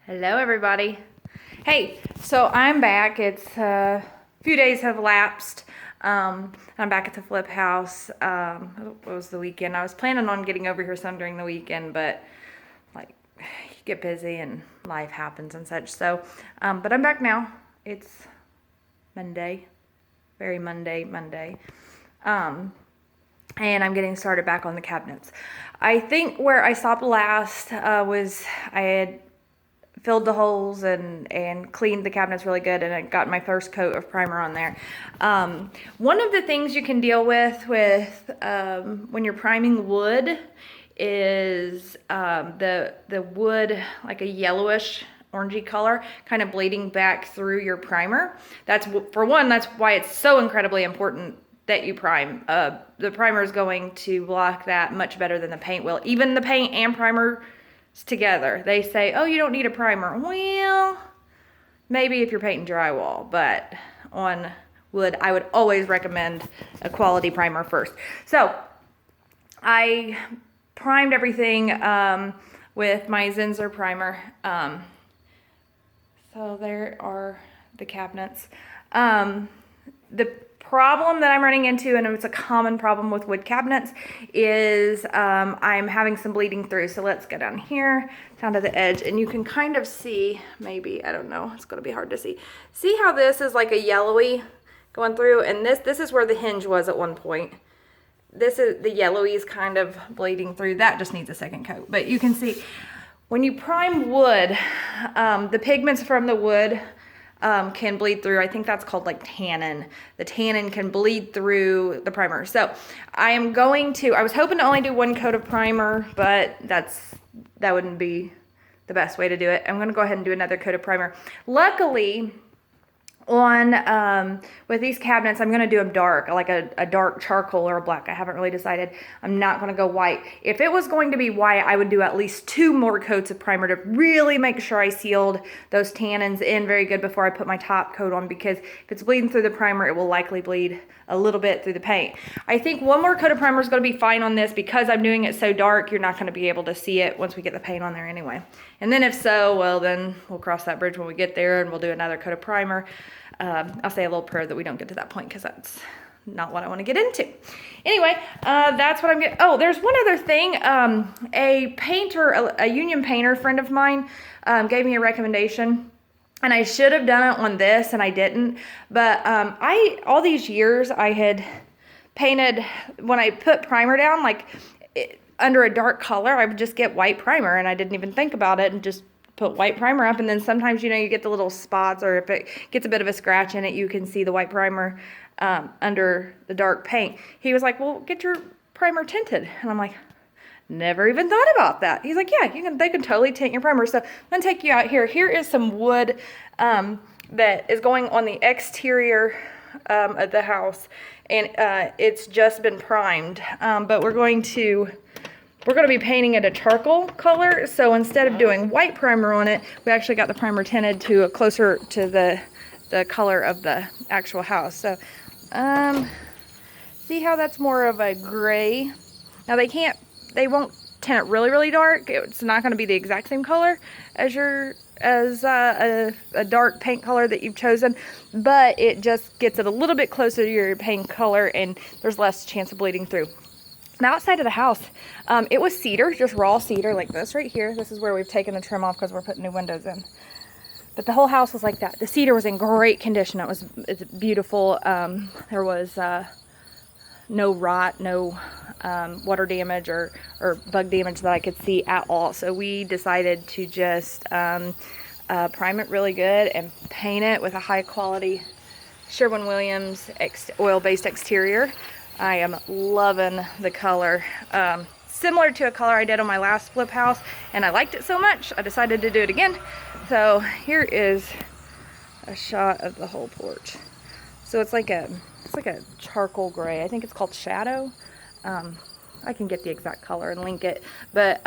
Hello everybody. Hey, so I'm back. It's a few days have elapsed. I'm back at the flip house. It was the weekend. I was planning on getting over here some during the weekend, but like you get busy and life happens and such. So, but I'm back now. It's Monday, very Monday. And I'm getting started back on the cabinets. I think where I stopped last was I had filled the holes and cleaned the cabinets really good, and I got my first coat of primer on there. One of the things you can deal with when you're priming wood is the wood, like a yellowish orangey color, kind of bleeding back through your primer. That's why it's so incredibly important that you prime. The primer is going to block that much better than the paint will. Even the paint and primer together, they say, oh, you don't need a primer. Well, maybe if you're painting drywall, but on wood, I would always recommend a quality primer first. So I primed everything with my Zinsser primer. So there are the cabinets. The problem that I'm running into, and it's a common problem with wood cabinets, is I'm having some bleeding through. So let's go down here, down to the edge, and you can kind of see, maybe, I don't know, it's gonna be hard to see. See how this is like a yellowy going through, and this is where the hinge was at one point. This is the yellowy is kind of bleeding through. That just needs a second coat. But you can see when you prime wood, the pigments from the wood can bleed through. I think that's called like tannin. The tannin can bleed through the primer. So I was hoping to only do one coat of primer, but that wouldn't be the best way to do it. I'm gonna go ahead and do another coat of primer. Luckily, with these cabinets, I'm gonna do them dark, like a dark charcoal or a black. I haven't really decided. I'm not gonna go white. If it was going to be white, I would do at least 2 more coats of primer to really make sure I sealed those tannins in very good before I put my top coat on, because if it's bleeding through the primer, it will likely bleed a little bit through the paint. I think 1 more coat of primer is gonna be fine on this. Because I'm doing it so dark, you're not gonna be able to see it once we get the paint on there anyway. And then if so, well, then we'll cross that bridge when we get there, and we'll do another coat of primer. I'll say a little prayer that we don't get to that point, because that's not what I want to get into. Anyway, that's what I'm getting. Oh, there's one other thing. A painter, a union painter friend of mine, gave me a recommendation, and I should have done it on this, and I didn't. But all these years I had painted, when I put primer down, under a dark color, I would just get white primer, and I didn't even think about it, and just put white primer up. And then sometimes, you get the little spots, or if it gets a bit of a scratch in it, you can see the white primer under the dark paint. He was like, well, get your primer tinted. And I'm like, never even thought about that. He's like, yeah, they can totally tint your primer. So I'm gonna take you out here. Here is some wood that is going on the exterior of the house, and it's just been primed, but we're going to be painting it a charcoal color. So instead of doing white primer on it, we actually got the primer tinted to a closer to the color of the actual house. So see how that's more of a gray. Now they won't tint it really, really dark. It's not going to be the exact same color as a dark paint color that you've chosen, but it just gets it a little bit closer to your paint color, and there's less chance of bleeding through. The outside of the house, it was cedar, just raw cedar like this right here. This is where we've taken the trim off because we're putting new windows in. But the whole house was like that. The cedar was in great condition. It's beautiful. There was no rot, no water damage or bug damage that I could see at all. So we decided to just prime it really good and paint it with a high quality Sherwin-Williams oil-based exterior. I am loving the color. Similar to a color I did on my last flip house, and I liked it so much I decided to do it again. So here is a shot of the whole porch. So it's like a charcoal gray. I think it's called Shadow. I can get the exact color and link it, but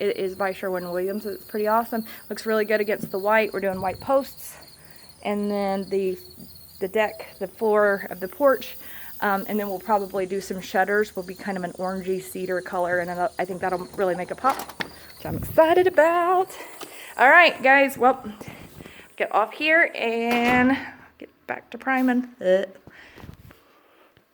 it is by Sherwin-Williams. It's pretty awesome. Looks really good against the white. We're doing white posts, and then the deck, the floor of the porch. And then we'll probably do some shutters. Will be kind of an orangey cedar color, and I think that'll really make it pop, which I'm excited about. All right, guys. Well, get off here and get back to priming.